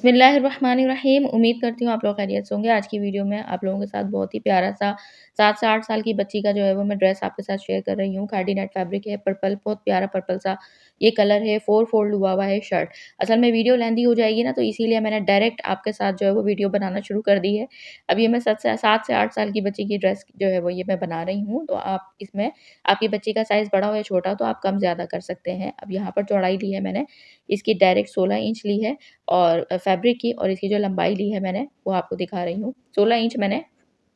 बिस्मिल्लाहिर्रहमानिर्रहीम। उम्मीद करती हूँ आप लोग खैरियत से होंगे। आज की वीडियो में आप लोगों के साथ बहुत ही प्यारा-सा 7 से 8 साल की बच्ची का जो है वो मैं ड्रेस आपके साथ शेयर कर रही हूँ। कार्डिनेट फैब्रिक है, पर्पल बहुत प्यारा पर्पल सा ये कलर है, 4 फोल्ड हुआ हुआ है शर्ट। असल में वीडियो लेंथी हो जाएगी ना, तो इसीलिए मैंने डायरेक्ट आपके साथ जो है वो वीडियो बनाना शुरू कर दी है। अब ये मैं 7 से 8 साल की बच्ची की ड्रेस जो है वो ये मैं बना रही हूँ। तो आप इसमें आपकी बच्ची का साइज़ बड़ा हो या छोटा हो तो आप कम ज़्यादा कर सकते हैं। अब यहाँ पर चौड़ाई ली है मैंने, इसकी डायरेक्ट 16 इंच ली है और फैब्रिक की, और इसकी जो लंबाई ली है मैंने वो आपको दिखा रही हूँ। 16 इंच मैंने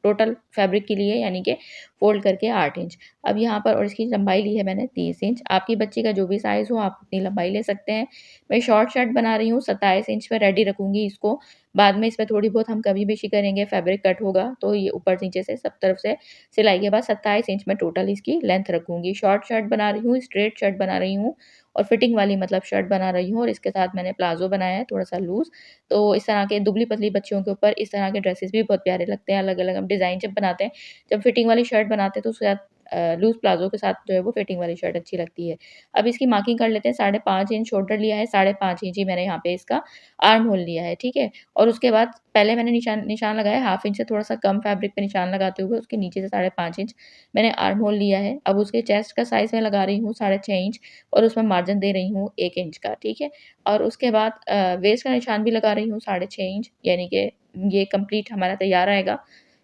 टोटल फैब्रिक की ली है, यानी कि फ़ोल्ड करके 8 इंच। अब यहाँ पर और इसकी लंबाई ली है मैंने 30 इंच। आपकी बच्ची का जो भी साइज़ हो आप उतनी लंबाई ले सकते हैं। मैं शॉर्ट शर्ट बना रही हूँ, 27 इंच पे रेडी रखूँगी इसको। बाद में इसमें थोड़ी बहुत हम कभी-बेशी करेंगे, फैब्रिक कट होगा तो ये ऊपर-नीचे से सब तरफ से सिलाई के बाद 27 इंच में टोटल इसकी लेंथ रखूँगी। शॉर्ट शर्ट बना रही हूँ, स्ट्रेट शर्ट बना रही हूँ और फिटिंग वाली मतलब शर्ट बना रही हूँ, और इसके साथ मैंने प्लाज़ो बनाया है थोड़ा-सा लूज़। तो इस तरह के दुबली-पतली बच्चियों के ऊपर इस तरह के ड्रेसेस भी बहुत प्यारे लगते हैं। अलग-अलग हम डिज़ाइन जब बनाते हैं, जब फिटिंग वाली शर्ट बनाते हैं तो उसके साथ लूज़ प्लाज़ो के साथ जो है वो फिटिंग वाली शर्ट अच्छी लगती है। अब इसकी मार्किंग कर लेते हैं। 5.5 इंच शोल्डर लिया है, 5.5 इंच ही मैंने यहाँ पे इसका आर्म होल लिया है, ठीक है? और उसके बाद पहले मैंने निशान लगाया, हाफ इंच से थोड़ा-सा कम फैब्रिक पे निशान लगाते हुए उसके नीचे से 5.5 इंच मैंने आर्म होल लिया है। अब उसके चेस्ट का साइज़ मैं लगा रही हूँ 6.5 इंच, और उसमें मार्जिन दे रही हूँ 1 इंच का, ठीक है? और उसके बाद वेस्ट का निशान भी लगा रही हूँ 6.5 इंच, यानी कि ये कंप्लीट हमारा तैयार आएगा,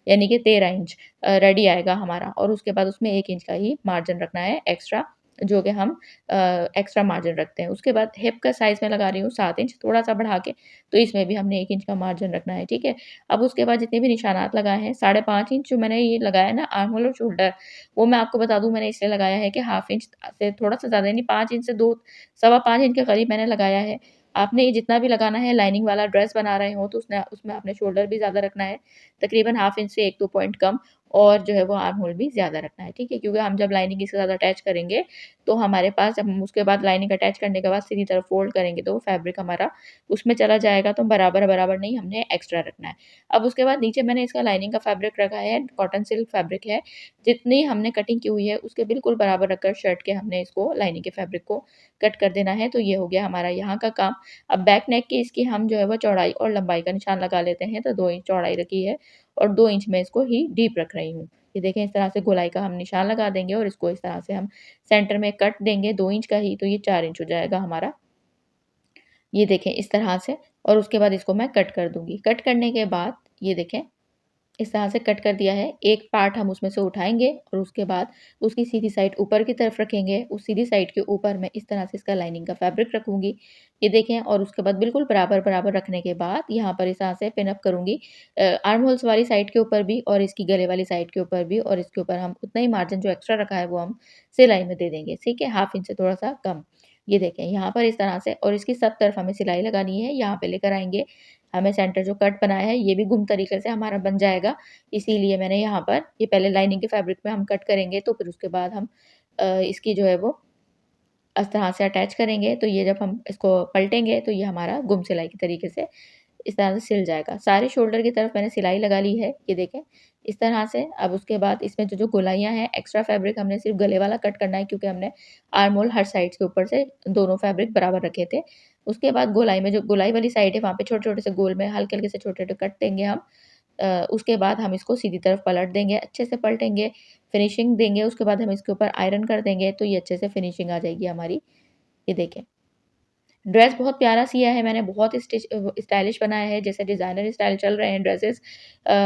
यानी कि 13 इंच रेडी आएगा हमारा, और उसके बाद उसमें 1 इंच का ही मार्जिन रखना है एक्स्ट्रा, जो कि हम एक्स्ट्रा मार्जिन रखते हैं। उसके बाद हिप का साइज़ मैं लगा रही हूँ 7 इंच, थोड़ा-सा बढ़ा के, तो इसमें भी हमने 1 इंच का मार्जिन रखना है, ठीक है? अब उसके बाद जितने भी निशानात लगाए हैं, 5.5 इंच जो मैंने ये लगाया है ना आर्म होल और शोल्डर, वो मैं आपको बता दूँ मैंने इसलिए लगाया है कि हाफ इंच से थोड़ा-सा ज़्यादा, यानी 5 इंच से 2 सवा 5 इंच के करीब मैंने लगाया है। आपने ये जितना भी लगाना है, लाइनिंग वाला ड्रेस बना रहे हो तो उसने उसमें आपने शोल्डर भी ज़्यादा रखना है, तकरीबन हाफ इंच से 1-2 पॉइंट कम, और जो है वो आर्म होल भी ज़्यादा रखना है, ठीक है? क्योंकि हम जब लाइनिंग इसके साथ अटैच करेंगे, तो हमारे पास जब हम उसके बाद लाइनिंग अटैच करने के बाद सीधी तरफ फ़ोल्ड करेंगे तो फैब्रिक हमारा उसमें चला जाएगा, तो बराबर-बराबर नहीं, हमने एक्स्ट्रा रखना है। अब उसके बाद नीचे मैंने इसका लाइनिंग का फैब्रिक रखा है, कॉटन सिल्क फैब्रिक है। जितनी हमने कटिंग की हुई है उसके बिल्कुल बराबर रखकर शर्ट के हमने इसको लाइनिंग के फैब्रिक को कट कर देना है। तो ये हो गया हमारा यहाँ का काम। अब बैक नेक की इसकी हम जो है वो चौड़ाई और लंबाई का निशान लगा लेते हैं। तो 2 इंच चौड़ाई रखी है और 2 इंच में इसको ही डीप रख रही हूँ। ये देखें, इस तरह से गोलाई का हम निशान लगा देंगे और इसको इस तरह से हम सेंटर में कट देंगे 2 इंच का ही, तो ये 4 इंच हो जाएगा हमारा। ये देखें इस तरह से, और उसके बाद इसको मैं कट कर दूँगी। कट करने के बाद ये देखें, इस तरह से कट कर दिया है। एक पार्ट हम उसमें से उठाएँगे और उसके बाद उसकी सीधी साइड ऊपर की तरफ रखेंगे। उस सीधी साइड के ऊपर मैं इस तरह से इसका लाइनिंग का फैब्रिक रखूँगी। ये देखें, और उसके बाद बिल्कुल बराबर-बराबर रखने के बाद यहाँ पर इस तरह से पिन अप करूँगी आर्म होल्स वाली साइड के ऊपर भी और इसकी गले वाली साइड के ऊपर भी, और इसके ऊपर हम उतना ही मार्जिन जो एक्स्ट्रा रखा है वो हम सिलाई में दे देंगे, ठीक है? हाफ इंच से थोड़ा-सा कम। ये देखें यहाँ पर इस तरह से, और इसकी सब तरफ हमें सिलाई लगानी है। यहाँ पे लेकर आएँगे, हमें सेंटर जो कट बनाया है ये भी गुम तरीके से हमारा बन जाएगा। इसीलिए मैंने यहाँ पर ये पहले लाइनिंग के फैब्रिक में हम कट करेंगे, तो फिर उसके बाद हम इसकी जो है वो इस तरह से अटैच करेंगे, तो ये जब हम इसको पलटेंगे तो ये हमारा गुम सिलाई के तरीके से इस तरह से सिल जाएगा। सारे शोल्डर की तरफ मैंने सिलाई लगा ली है, ये देखें इस तरह से। अब उसके बाद इसमें जो-जो गोलाइयाँ हैं, एक्स्ट्रा फैब्रिक हमने सिर्फ़ गले वाला कट करना है, क्योंकि हमने आर्म होल हर साइड्स के ऊपर से दोनों फैब्रिक बराबर रखे थे। उसके बाद गोलाई में जो गोलाई वाली साइड है वहाँ पे छोटे-छोटे से गोल में हल्के-हल्के से छोटे-छोटे कट देंगे हम। उसके बाद हम इसको सीधी तरफ पलट देंगे, अच्छे से पलटेंगे, फिनिशिंग देंगे, उसके बाद हम इसके ऊपर आयरन कर देंगे, तो ये अच्छे से फिनिशिंग आ जाएगी हमारी। ये देखें। ड्रेस बहुत प्यारा सिया है मैंने, बहुत स्टाइलिश बनाया है, जैसे डिज़ाइनर स्टाइल चल रहे हैं ड्रेसेस।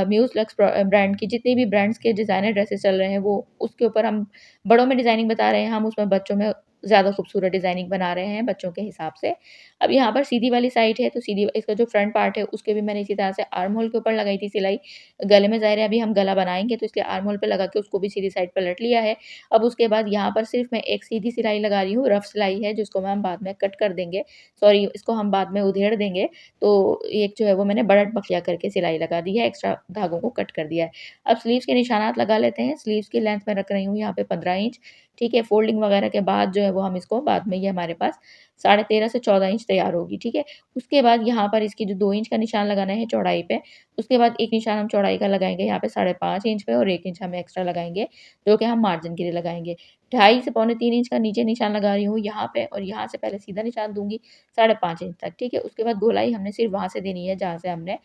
म्यूज़ लक्स ब्रांड की जितनी भी ब्रांड्स के डिज़ाइनर ड्रेसेस चल रहे हैं, वो उसके ऊपर हम बड़ों में डिज़ाइनिंग बता रहे हैं, हम उसमें बच्चों में ज़्यादा खूबसूरत डिज़ाइनिंग बना रहे हैं बच्चों के हिसाब से। अब यहाँ पर सीधी वाली साइड है, तो सीधी इसका जो फ्रंट पार्ट है उसके भी मैंने इसी तरह से आर्म होल के ऊपर लगाई थी सिलाई। गले में ज़ाहिर है अभी हम गला बनाएँगे, तो इसलिए आर्म होल पे लगा के उसको भी सीधी साइड पलट लिया है। अब उसके बाद यहाँ पर सिर्फ़ मैं एक सीधी सिलाई लगा रही हूँ, रफ़ सिलाई है जिसको हम बाद में कट कर देंगे। सॉरी, इसको हम बाद में उधेड़ देंगे। तो एक जो है वो मैंने बड़ट बखिया करके सिलाई लगा दी है, एक्स्ट्रा धागों को कट कर दिया है। अब स्लीव्स के निशानात लगा लेते हैं। स्लीव्स की लेंथ मैं रख रही हूँ यहाँ पे 15 इंच, ठीक है? फ़ोल्डिंग वगैरह के बाद जो है वो हम इसको बाद में, ये हमारे पास 13.5 से 14 इंच तैयार होगी, ठीक है। उसके बाद यहाँ पर इसकी जो 2 इंच का निशान लगाना है चौड़ाई पे, उसके बाद एक निशान हम चौड़ाई का लगाएँगे यहाँ पे 5.5 इंच पे और 1 इंच हमें एक्स्ट्रा लगाएँगे, जो कि हम मार्जिन के लिए लगाएँगे। 2.5 से पौने 3 इंच का नीचे निशान लगा रही हूँ यहाँ पे और यहाँ से पहले सीधा निशान दूँगी 5.5 इंच तक, ठीक है। उसके बाद गोलाई हमने सिर्फ़ वहाँ से देनी है जहाँ से हमने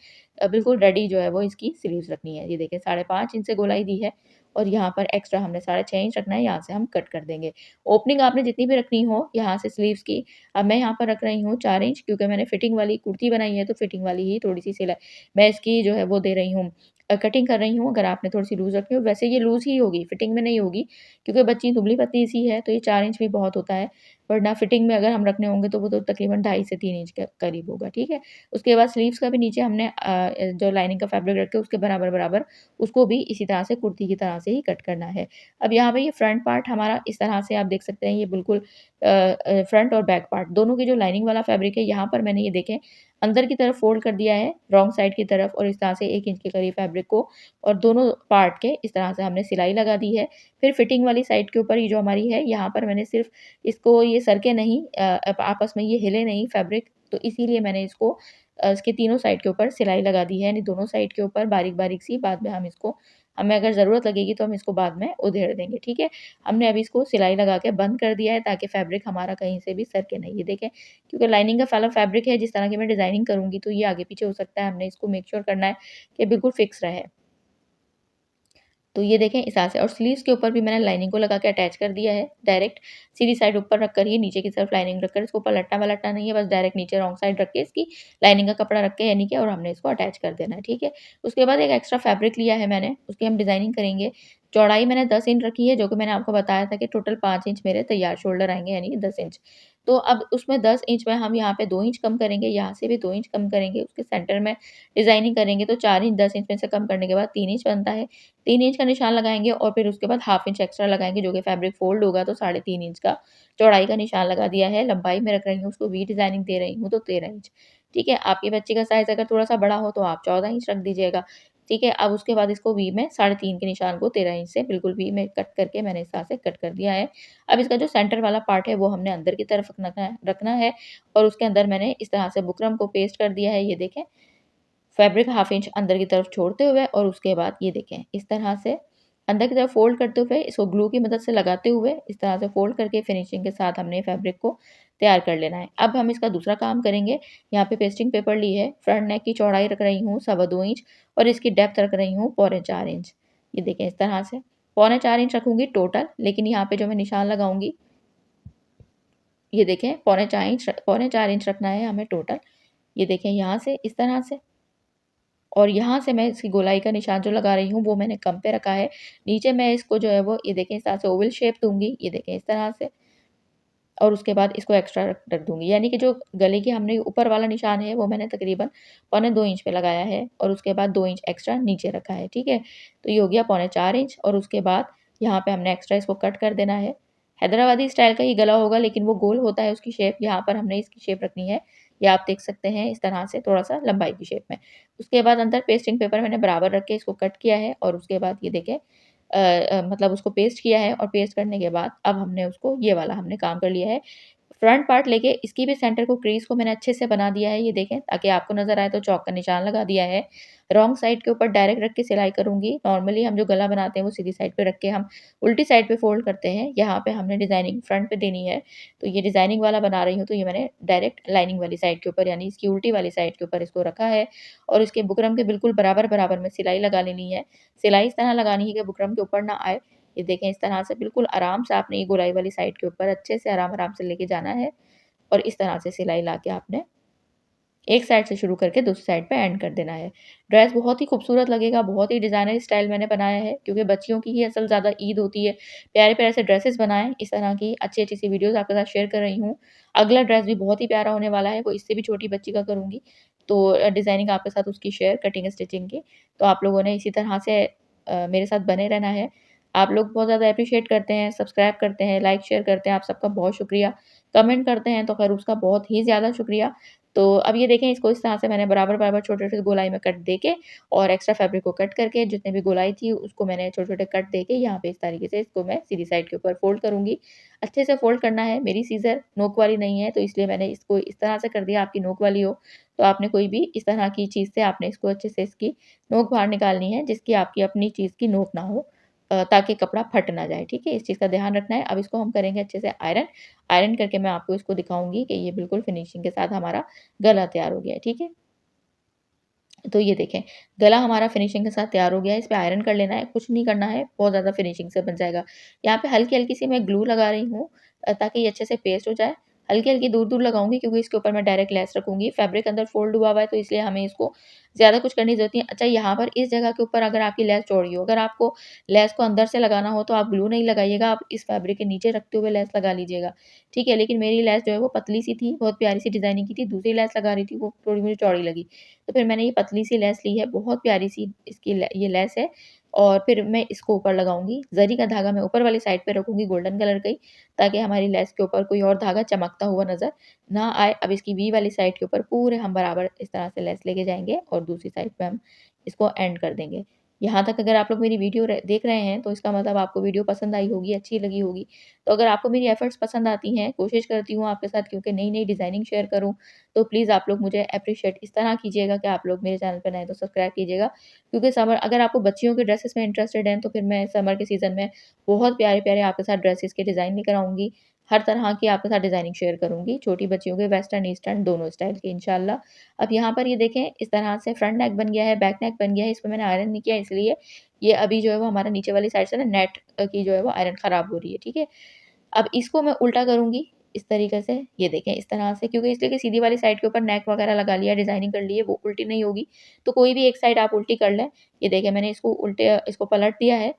बिल्कुल रेडी जो है वो इसकी स्लीव्स रखनी है। ये देखिए 5.5 इंच से गोलाई दी है और यहाँ पर एक्स्ट्रा हमने 6.5 इंच रखना है, यहाँ से हम कट कर देंगे। ओपनिंग आपने जितनी भी रखनी हो यहाँ से स्लीव्स की, अब मैं यहाँ पर रख रही हूँ 4 इंच, क्योंकि मैंने फिटिंग वाली कुर्ती बनाई है तो फिटिंग वाली ही थोड़ी-सी सिलाई मैं इसकी जो है वो दे रही हूँ, कटिंग कर रही हूँ। अगर आपने थोड़ी-सी लूज़ रखनी हो, वैसे ये लूज़ ही होगी, फिटिंग में नहीं होगी, क्योंकि बच्ची दुबली-पतली सी है तो ये 4 इंच भी बहुत होता है, वरना फिटिंग में अगर हम रखने होंगे तो वो तो तकरीबन 2.5 से 3 इंच के करीब होगा, ठीक है। उसके बाद स्लीव्स का भी नीचे हमने जो लाइनिंग का फैब्रिक रख के उसके बराबर-बराबर उसको भी इसी तरह से कुर्ती की तरह से ही कट करना है। अब यहाँ पे ये फ्रंट पार्ट हमारा इस तरह से आप देख सकते हैं, ये बिल्कुल फ्रंट और बैक पार्ट दोनों की जो लाइनिंग वाला फैब्रिक है, यहाँ पर मैंने ये देखें अंदर की तरफ फ़ोल्ड कर दिया है रॉन्ग साइड की तरफ और इस तरह से 1 इंच के करीब फैब्रिक को और दोनों पार्ट के इस तरह से हमने सिलाई लगा दी है। फिर फिटिंग वाली साइड के ऊपर ये जो हमारी है, यहाँ पर मैंने सिर्फ़ इसको ये सरके नहीं आपस में ये हिले नहीं फैब्रिक, तो इसीलिए मैंने इसको इसके तीनों साइड के ऊपर सिलाई लगा दी है, यानी दोनों साइड के ऊपर बारीक-बारीक सी, बाद में हम इसको हमें अगर ज़रूरत लगेगी तो हम इसको बाद में उधेड़ देंगे, ठीक है। हमने अभी इसको सिलाई लगा के बंद कर दिया है ताकि फैब्रिक हमारा कहीं से भी सरके नहीं। ये देखें, क्योंकि लाइनिंग का वाला फैब्रिक है, जिस तरह की मैं डिज़ाइनिंग करूँगी तो ये आगे-पीछे हो सकता है, हमने इसको मेक श्योर करना है कि बिल्कुल फिक्स रहे। तो ये देखें इस तरह से, और स्लीव्स के ऊपर भी मैंने लाइनिंग को लगा के अटैच कर दिया है डायरेक्ट, सीधी साइड ऊपर रख कर ही नीचे की तरफ लाइनिंग रखकर इसको पलटना-वलटना नहीं है, बस डायरेक्ट नीचे रॉन्ग साइड रख के इसकी लाइनिंग का कपड़ा रख के यानी कि और हमने इसको अटैच कर देना है, ठीक है। उसके बाद एक एक्स्ट्रा फैब्रिक लिया है मैंने, उसकी हम डिज़ाइनिंग करेंगे। चौड़ाई मैंने 10 इंच रखी है, जो कि मैंने आपको बताया था कि टोटल 5 इंच मेरे तैयार शोल्डर आएँगे, यानी कि 10 इंच। तो अब उसमें 10 इंच में हम यहाँ पे 2 इंच कम करेंगे, यहाँ से भी 2 इंच कम करेंगे, उसके सेंटर में डिज़ाइनिंग करेंगे तो 4 इंच 10 इंच में से कम करने के बाद 3 इंच बनता है। 3 इंच का निशान लगाएँगे और फिर उसके बाद हाफ इंच एक्स्ट्रा लगाएँगे, जो कि फैब्रिक फ़ोल्ड होगा तो 3.5 इंच का चौड़ाई का निशान लगा दिया है। लंबाई में रख रही हूँ उसको, वी डिज़ाइनिंग दे रही हूँ तो 13 इंच, ठीक है। आपके बच्चे का साइज़ अगर थोड़ा-सा बड़ा हो तो आप 14 इंच रख दीजिएगा, ठीक है। अब उसके बाद इसको वी में 3.5 के निशान को 13 इंच से बिल्कुल वी में कट करके मैंने इस तरह से कट कर दिया है। अब इसका जो सेंटर वाला पार्ट है वो हमने अंदर की तरफ रखना है और उसके अंदर मैंने इस तरह से बुकरम को पेस्ट कर दिया है, ये देखें। फैब्रिक हाफ इंच अंदर की तरफ छोड़ते हुए और उसके बाद ये देखें इस तरह से अंदर की तरफ फ़ोल्ड करते हुए इसको ग्लू की मदद से लगाते हुए इस तरह से फ़ोल्ड करके फिनिशिंग के साथ हमने फैब्रिक को तैयार कर लेना है। अब हम इसका दूसरा काम करेंगे। यहाँ पे पेस्टिंग पेपर ली है, फ्रंट नेक की चौड़ाई रख रही हूँ 2.25 इंच और इसकी डेप्थ रख रही हूँ पौने 4 इंच। ये देखें इस तरह से पौने 4 इंच रखूँगी टोटल, लेकिन यहाँ पे जो मैं निशान लगाऊँगी ये देखें पौने 4 इंच रखना है हमें टोटल। ये देखें यहाँ से इस तरह से और यहाँ से मैं इसकी गोलाई का निशान जो लगा रही हूँ वो मैंने कम पे रखा है। नीचे मैं इसको जो है वो ये देखें इस तरह से ओवल शेप दूँगी, ये देखें इस तरह से और उसके बाद इसको एक्स्ट्रा रख रख दूँगी। यानी कि जो गले के हमने ऊपर वाला निशान है वो मैंने तकरीबन पौने 2 इंच पे लगाया है और उसके बाद 2 इंच एक्स्ट्रा नीचे रखा है, ठीक है? तो ये हो गया पौने 4 इंच और उसके बाद यहाँ पे हमने एक्स्ट्रा इसको कट कर देना है। हैदराबादी स्टाइल का ही गला होगा, लेकिन वो गोल होता है उसकी शेप, यहाँ पर हमने इसकी शेप रखनी है। ये आप देख सकते हैं इस तरह से थोड़ा-सा लंबाई की शेप में। उसके बाद अंदर पेस्टिंग पेपर मैंने बराबर रख के इसको कट किया है और उसके बाद ये देखें मतलब उसको पेस्ट किया है और पेस्ट करने के बाद अब हमने उसको ये वाला हमने काम कर लिया है। फ्रंट पार्ट लेके इसकी भी सेंटर को क्रीज़ को मैंने अच्छे से बना दिया है, ये देखें ताकि आपको नज़र आए, तो चॉक का निशान लगा दिया है। रॉन्ग साइड के ऊपर डायरेक्ट रख के सिलाई करूँगी। नॉर्मली हम जो गला बनाते हैं वो सीधी साइड पे रख के हम उल्टी साइड पे फ़ोल्ड करते हैं। यहाँ पे हमने डिज़ाइनिंग फ्रंट पे देनी है, तो ये डिज़ाइनिंग वाला बना रही हूँ, तो ये मैंने डायरेक्ट लाइनिंग वाली साइड के ऊपर यानी इसकी उल्टी वाली साइड के ऊपर इसको रखा है और इसके बुकरम के बिल्कुल बराबर-बराबर में सिलाई लगा लेनी है। सिलाई इस तरह लगानी है कि बुकरम के ऊपर ना आए। ये देखें इस तरह से बिल्कुल आराम से आपने ये गोलाई वाली साइड के ऊपर अच्छे से आराम-आराम से लेके जाना है और इस तरह से सिलाई लाके आपने एक साइड से शुरू करके दूसरी साइड पे एंड कर देना है। ड्रेस बहुत ही खूबसूरत लगेगा, बहुत ही डिज़ाइनर स्टाइल मैंने बनाया है, क्योंकि बच्चियों की ही असल ज़्यादा ईद होती है। प्यारे-प्यारे से ड्रेसेस बनाएँ, इस तरह की अच्छी-अच्छी सी वीडियोज़ आपके साथ शेयर कर रही हूँ। अगला ड्रेस भी बहुत ही प्यारा होने वाला है, वो इससे भी छोटी बच्ची का करूँगी। तो डिज़ाइनिंग आपके साथ उसकी शेयर कटिंग स्टिचिंग की। तो आप लोगों ने इसी तरह से मेरे साथ बने रहना है। आप लोग बहुत ज़्यादा एप्रिशिएट करते हैं, सब्सक्राइब करते हैं, लाइक शेयर करते हैं, आप सबका बहुत शुक्रिया। कमेंट करते हैं तो ख़ैर उसका बहुत ही ज़्यादा शुक्रिया। तो अब ये देखें इसको इस तरह से मैंने बराबर-बराबर छोटे-छोटे गोलाई में कट देके और एक्स्ट्रा फैब्रिक को कट करके जितने भी गोलाई थी उसको मैंने छोटे-छोटे कट देके यहाँ पे इस तरीके से इसको मैं सीधी साइड के ऊपर फ़ोल्ड करूँगी। अच्छे से फ़ोल्ड करना है, मेरी सीज़र नोक वाली नहीं है तो इसलिए मैंने इसको इस तरह से कर दिया, आपकी नोक वाली हो तो आपने कोई भी इस तरह की चीज़ से आपने इसको अच्छे से इसकी नोक बाहर निकालनी है जिसकी आपकी अपनी चीज़ की नोक ना हो ताकि कपड़ा फट ना जाए, ठीक है? इस चीज़ का ध्यान रखना है। अब इसको हम करेंगे अच्छे से आयरन, आयरन करके मैं आपको इसको दिखाऊँगी कि ये बिल्कुल फिनिशिंग के साथ हमारा गला तैयार हो गया है, ठीक है? तो ये देखें, गला हमारा फिनिशिंग के साथ तैयार हो गया है, इस पे आयरन कर लेना है, कुछ नहीं करना है, बहुत ज़्यादा फिनिशिंग से बन जाएगा। यहाँ पे हल्की-हल्की सी मैं ग्लू लगा रही हूँ ताकि ये अच्छे से पेस्ट हो जाए। हल्की-हल्की दूर-दूर लगाऊँगी क्योंकि इसके ऊपर मैं डायरेक्ट लेस रखूँगी। फैब्रिक अंदर फ़ोल्ड हुआ हुआ है तो इसलिए हमें इसको ज़्यादा कुछ करने की ज़रूरत नहीं है। अच्छा यहाँ पर इस जगह के ऊपर अगर आपकी लेस चौड़ी हो, अगर आपको लेस को अंदर से लगाना हो तो आप ग्लू नहीं लगाइएगा, आप इस फैब्रिक के नीचे रखते हुए लेस लगा लीजिएगा, ठीक है? लेकिन मेरी लेस जो है वो पतली-सी थी, बहुत प्यारी-सी डिज़ाइनिंग की थी, दूसरी लेस लगा रही थी वो थोड़ी मुझे चौड़ी लगी। तो फिर मैंने ये पतली-सी लेस ली है, बहुत प्यारी-सी इसकी ये लेस है और फिर मैं इसको ऊपर लगाऊँगी। ज़री का धागा मैं ऊपर वाली साइड पे रखूँगी गोल्डन कलर का ही, ताकि हमारी लेस के ऊपर कोई और धागा चमकता हुआ नज़र ना आए। अब इसकी वी वाली साइड के ऊपर पूरे हम बराबर इस तरह से लेस लेके जाएँगे और दूसरी साइड पे हम इसको एंड कर देंगे। यहाँ तक अगर आप लोग मेरी वीडियो देख रहे हैं, तो इसका मतलब आपको वीडियो पसंद आई होगी, अच्छी लगी होगी। तो अगर आपको मेरी एफर्ट्स पसंद आती हैं, कोशिश करती हूँ आपके साथ क्योंकि नई-नई डिज़ाइनिंग शेयर करूँ, तो प्लीज़ आप लोग मुझे एप्रिशिएट इस तरह कीजिएगा कि आप लोग मेरे चैनल पे नए हैं तो सब्सक्राइब कीजिएगा। क्योंकि समर अगर आपको बच्चियों के ड्रेसेस में इंटरेस्टेड हैं, तो फिर मैं समर के सीज़न में बहुत प्यारे-प्यारे आपके साथ ड्रेसेस के डिज़ाइन लेकर आऊँगी। हर तरह की आपके साथ डिज़ाइनिंग शेयर करूँगी, छोटी बच्चियों के वेस्टर्न, ईस्टर्न दोनों स्टाइल के इंशाल्लाह। अब यहाँ पर ये देखें इस तरह से फ्रंट नेक बन गया है, बैक नेक बन गया है, इसमें मैंने आयरन नहीं किया इसलिए ये अभी जो है वो हमारा नीचे वाली साइड से ना नेट की जो है वो आयरन ख़राब हो रही है, ठीक है? अब इसको मैं उल्टा करूँगी इस तरीके से, ये देखें इस तरह से क्योंकि इसलिए कि सीधी वाली साइड के ऊपर नेक वगैरह लगा लिया, डिज़ाइनिंग कर ली है, वो उल्टी नहीं होगी। तो कोई भी एक साइड आप उल्टी कर लें। ये देखें मैंने इसको पलट दिया है।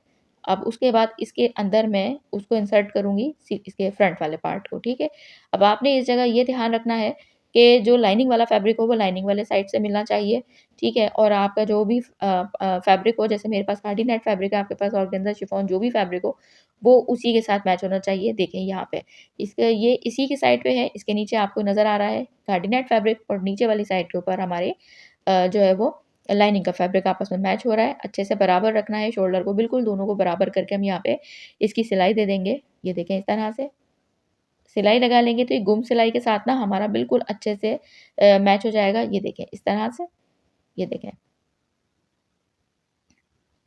अब उसके बाद इसके अंदर मैं उसको इंसर्ट करूँगी इसके फ्रंट वाले पार्ट को, ठीक है? अब आपने इस जगह ये ध्यान रखना है कि जो लाइनिंग वाला फैब्रिक हो वो लाइनिंग वाले साइड से मिलना चाहिए, ठीक है? और आपका जो भी फैब्रिक हो जैसे मेरे पास कार्डिनेट फैब्रिक है, आपके पास ऑर्गेन्जा, शिफॉन जो भी फैब्रिक हो, वो उसी के साथ मैच होना चाहिए। देखें यहाँ पे इसका ये इसी की साइड पे है, इसके नीचे आपको नज़र आ रहा है कार्डिनेट फैब्रिक और नीचे वाली साइड के ऊपर हमारे जो है वो लाइनिंग का फैब्रिक आपस में मैच हो रहा है। अच्छे से बराबर रखना है शोल्डर को बिल्कुल दोनों को बराबर करके हम यहाँ पे इसकी सिलाई दे देंगे। ये देखें इस तरह से सिलाई लगा लेंगे तो ये गुम सिलाई के साथ ना हमारा बिल्कुल अच्छे से मैच हो जाएगा। ये देखें इस तरह से, ये देखें।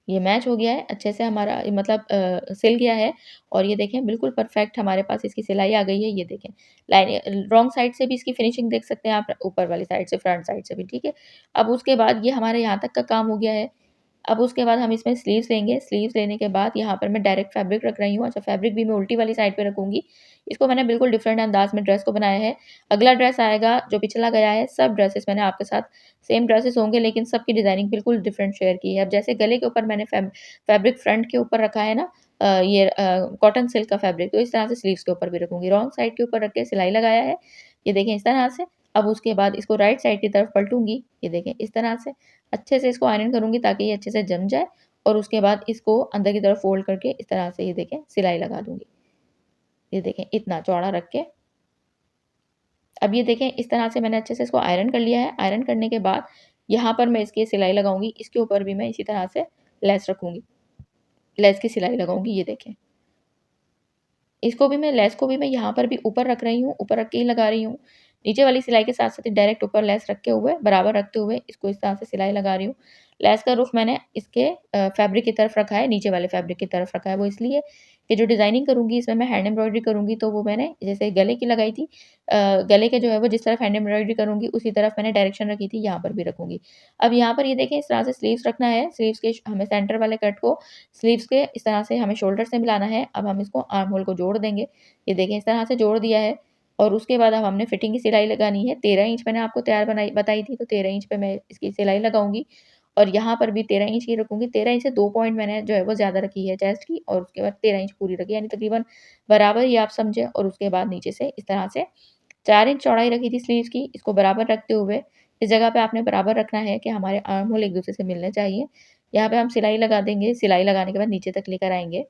ये मैच हो गया है, अच्छे से हमारा मतलब सिल गया है और ये देखें बिल्कुल परफेक्ट हमारे पास इसकी सिलाई आ गई है, ये देखें। रॉन्ग साइड से भी इसकी फिनिशिंग देख सकते हैं आप, ऊपर वाली साइड से, फ्रंट साइड से भी, ठीक है। अब उसके बाद ये हमारे यहाँ तक का काम हो गया है। अब उसके बाद हम इसमें स्लीव्स लेंगे, स्लीव्स लेने के बाद यहाँ पर मैं डायरेक्ट फैब्रिक रख रही हूँ। अच्छा फैब्रिक भी मैं उल्टी वाली साइड पे रखूँगी। इसको मैंने बिल्कुल डिफरेंट अंदाज़ में ड्रेस को बनाया है। अगला ड्रेस आएगा जो पिछला गया है, सब ड्रेसेस मैंने आपके साथ सेम ड्रेसेस होंगे लेकिन सबकी डिज़ाइनिंग बिल्कुल डिफरेंट शेयर की है। अब जैसे गले के ऊपर मैंने फैब्रिक फ्रंट के ऊपर रखा है ना कॉटन सिल्क का फैब्रिक, तो इस तरह से स्लीव्स के ऊपर भी रखूँगी। रॉन्ग साइड के ऊपर रख के सिलाई लगाया है। ये देखें इस तरह से। अब उसके बाद इसको राइट साइड की तरफ पलटूँगी। ये देखें इस तरह से। अच्छे से इसको आयरन करूँगी ताकि ये अच्छे से जम जाए और उसके बाद इसको अंदर की तरफ फ़ोल्ड करके इस तरह से ये देखें सिलाई लगा दूँगी। ये देखें इतना चौड़ा रख के अब ये देखें इस तरह से मैंने अच्छे से इसको आयरन कर लिया है। आयरन करने के बाद यहाँ पर मैं इसकी सिलाई लगाऊँगी। इसके ऊपर भी मैं इसी तरह से लेस रखूँगी। लेस की सिलाई लगाऊँगी ये देखें। इसको भी मैं लेस को भी मैं यहाँ पर भी ऊपर रख रही हूँ, ऊपर रख के ही लगा रही हूँ। नीचे वाली सिलाई के साथ-साथ ही डायरेक्ट ऊपर लेस रखे हुए, बराबर रखते हुए इसको इस तरह से सिलाई लगा रही हूँ। लेस का रुख मैंने इसके फैब्रिक की तरफ रखा है, नीचे वाले फैब्रिक की तरफ रखा है। वो इसलिए कि जो डिज़ाइनिंग करूँगी इसमें मैं हैंड एम्ब्रॉयडरी करूँगी तो वो मैंने जैसे गले की लगाई थी गले के जो है वो जिस तरफ हैंड एम्ब्रॉयडरी करूँगी उसी तरफ मैंने डायरेक्शन रखी थी, यहाँ पर भी रखूँगी। अब यहाँ पर ये देखें इस तरह से स्लीव्स रखना है, स्लीव्स के हमें सेंटर वाले कट को स्लीव्स के इस तरह से हमें शोल्डर से मिलाना है। अब हम इसको आर्म होल को जोड़ देंगे। ये देखें इस तरह से जोड़ दिया है और उसके बाद अब हमने फिटिंग की सिलाई लगानी है। 13 इंच मैंने आपको तैयार बताई थी तो 13 इंच पे मैं इसकी सिलाई लगाऊँगी और यहाँ पर भी 13 इंच ही रखूँगी। 13 इंच से 2 पॉइंट मैंने जो है वो ज़्यादा रखी है चेस्ट की और उसके बाद 13 इंच पूरी रखी यानी तकरीबन बराबर ही आप समझें और उसके बाद नीचे से इस तरह से 4 इंच चौड़ाई रखी थी स्लीव्स की, इसको बराबर रखते हुए इस जगह पे आपने बराबर रखना है कि हमारे आर्म होल एक-दूसरे से मिलने चाहिए। यहाँ पे हम सिलाई लगा देंगे, सिलाई लगाने के बाद नीचे तक लेकर आएँगे।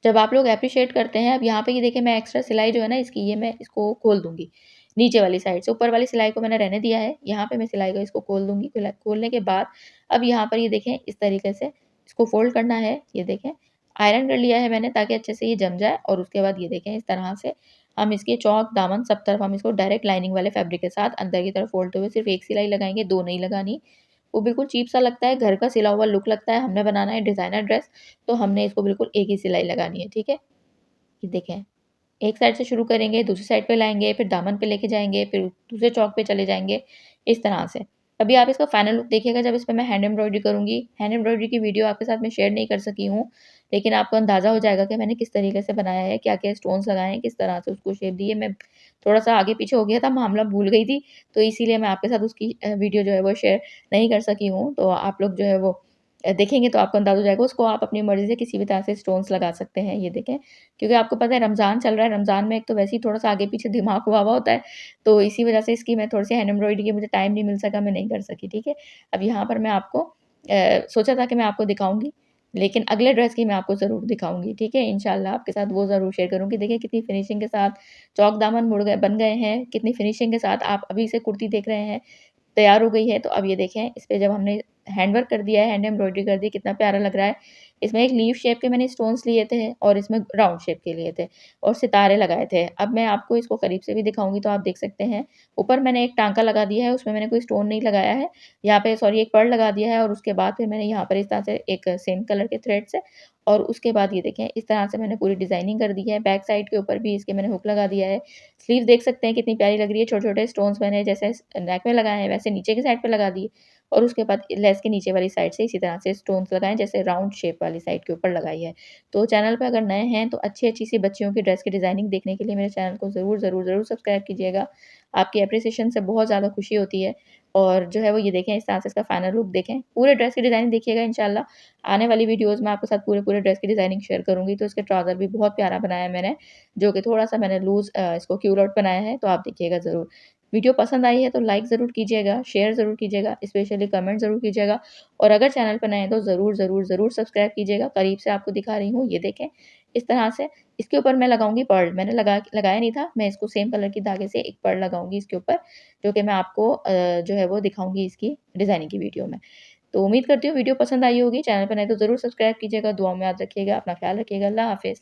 जब आप लोग एप्रिशिएट करते हैं, अब यहाँ पे ये देखिए मैं एक्स्ट्रा सिलाई जो है ना इसकी, ये मैं इसको खोल दूँगी, नीचे वाली साइड से। ऊपर वाली सिलाई को मैंने रहने दिया है, यहाँ पे मैं सिलाई को इसको खोल दूँगी। खोलने के बाद अब यहाँ पर ये देखें इस तरीके से इसको फ़ोल्ड करना है, ये देखें। आयरन कर लिया है मैंने ताकि अच्छे से ये जम जाए, और उसके बाद ये देखें इस तरह से हम इसके चौक, दामन सब तरफ हम इसको डायरेक्ट लाइनिंग वाले फैब्रिक के साथ अंदर की तरफ फ़ोल्डते हुए सिर्फ़ 1 सिलाई लगाएँगे, 2 नहीं लगानी। वो बिल्कुल चीप सा लगता है, घर का सिला हुआ लुक लगता है। हमने बनाना है डिज़ाइनर ड्रेस, तो हमने इसको बिल्कुल 1 ही सिलाई लगानी है, ठीक है? ये देखें, एक साइड से शुरू करेंगे, दूसरी साइड पे लाएँगे, फिर दामन पे लेके जाएँगे, फिर दूसरे चौक पे चले जाएँगे, इस तरह से। अभी आप इसका फाइनल लुक देखिएगा जब इस पे मैं हैंड एम्ब्रॉयडरी करूँगी। हैंड एम्ब्रॉयडरी की वीडियो आपके साथ मैं शेयर नहीं कर सकी हूँ, लेकिन आपको अंदाज़ा हो जाएगा कि मैंने किस तरीके से बनाया है, क्या-क्या स्टोन्स लगाए हैं, किस तरह से उसको शेप दी है। मैं थोड़ा-सा आगे-पीछे हो गया था, मामला भूल गई थी, तो इसीलिए मैं आपके साथ उसकी वीडियो जो है वो शेयर नहीं कर सकी हूँ। तो आप लोग जो है वो देखेंगे तो आपको अंदाज़ा हो जाएगा। उसको आप अपनी मर्ज़ी से किसी भी तरह से स्टोन्स लगा सकते हैं, ये देखें। क्योंकि आपको पता है रमज़ान चल रहा है, रमज़ान में एक तो वैसे ही थोड़ा-सा आगे-पीछे दिमाग हुआ हुआ होता है, तो इसी वजह से इसकी मैं थोड़ी-सी हैंड एम्ब्रॉयडरी की मुझे टाइम नहीं मिल सका, मैं नहीं कर सकी, ठीक है। अब यहाँ पर मैं आपको सोचा था कि मैं आपको दिखाऊँगी, लेकिन अगले ड्रेस की मैं आपको ज़रूर दिखाऊँगी, ठीक है। इंशाल्लाह आपके साथ वो ज़रूर शेयर करूँगी। देखिए कितनी फिनिशिंग के साथ चौक दामन मुड़ गए बन गए हैं, कितनी फिनिशिंग के साथ आप अभी से कुर्ती देख रहे हैं। तैयार हो गई है। तो अब ये देखें इस पे जब हमने हैंड वर्क कर दिया है, हैंड एम्ब्रॉयडरी कर दी, कितना प्यारा लग रहा है। इसमें एक लीफ शेप के मैंने स्टोन्स लिए थे और इसमें राउंड शेप के लिए थे और सितारे लगाए थे। अब मैं आपको इसको करीब से भी दिखाऊँगी तो आप देख सकते हैं। ऊपर मैंने एक टाँका लगा दिया है, उसमें मैंने कोई स्टोन नहीं लगाया है। यहाँ पे सॉरी एक पर्ल लगा दिया है और उसके बाद फिर मैंने यहाँ पर इस तरह से एक सेम कलर के थ्रेड से और उसके बाद ये देखें इस तरह से मैंने पूरी डिज़ाइनिंग कर दी है। बैक साइड के ऊपर भी इसके मैंने हुक लगा दिया है। स्लीव देख सकते हैं कितनी प्यारी लग रही है। छोटे-छोटे स्टोन्स मैंने जैसे नेक में लगाए हैं वैसे नीचे की साइड पे लगा दिए और उसके बाद लेस के नीचे वाली साइड से इसी तरह से स्टोन्स लगाएँ जैसे राउंड शेप वाली साइड के ऊपर लगाई है। तो चैनल पे अगर नए हैं तो अच्छी-अच्छी सी बच्चियों की ड्रेस की डिज़ाइनिंग देखने के लिए मेरे चैनल को ज़रूर, ज़रूर, ज़रूर सब्सक्राइब कीजिएगा। आपकी एप्रिसिएशन से बहुत ज़्यादा खुशी होती है और जो है वो ये देखें इस तरह से इसका फाइनल लुक देखें। पूरे ड्रेस की डिज़ाइनिंग देखिएगा इंशाल्लाह। आने वाली वीडियोज़ में आपके साथ पूरे-पूरे ड्रेस की डिज़ाइनिंग शेयर करूँगी। तो इसके ट्राउज़र भी बहुत प्यारा बनाया है मैंने, जो कि थोड़ा-सा मैंने लूज़ इसको क्यूलॉट बनाया है, तो आप देखिएगा ज़रूर। वीडियो पसंद आई है तो लाइक ज़रूर कीजिएगा, शेयर ज़रूर कीजिएगा, स्पेशली कमेंट ज़रूर कीजिएगा और अगर चैनल पर नए हैं तो ज़रूर, ज़रूर, ज़रूर सब्सक्राइब कीजिएगा। करीब से आपको दिखा रही हूँ, ये देखें इस तरह से। इसके ऊपर मैं लगाऊँगी पर्ल, मैंने लगाया नहीं था, मैं इसको सेम कलर की धागे से एक पर्ल लगाऊँगी इसके ऊपर, जो कि मैं आपको जो है वो दिखाऊँगी इसकी डिज़ाइनिंग की वीडियो में। तो उम्मीद करती हूँ वीडियो पसंद आई होगी, चैनल पर नए तो ज़रूर सब्सक्राइब कीजिएगा, दुआओं में याद रखिएगा, अपना ख़्याल रखिएगा, अल्लाह हाफ़िज़।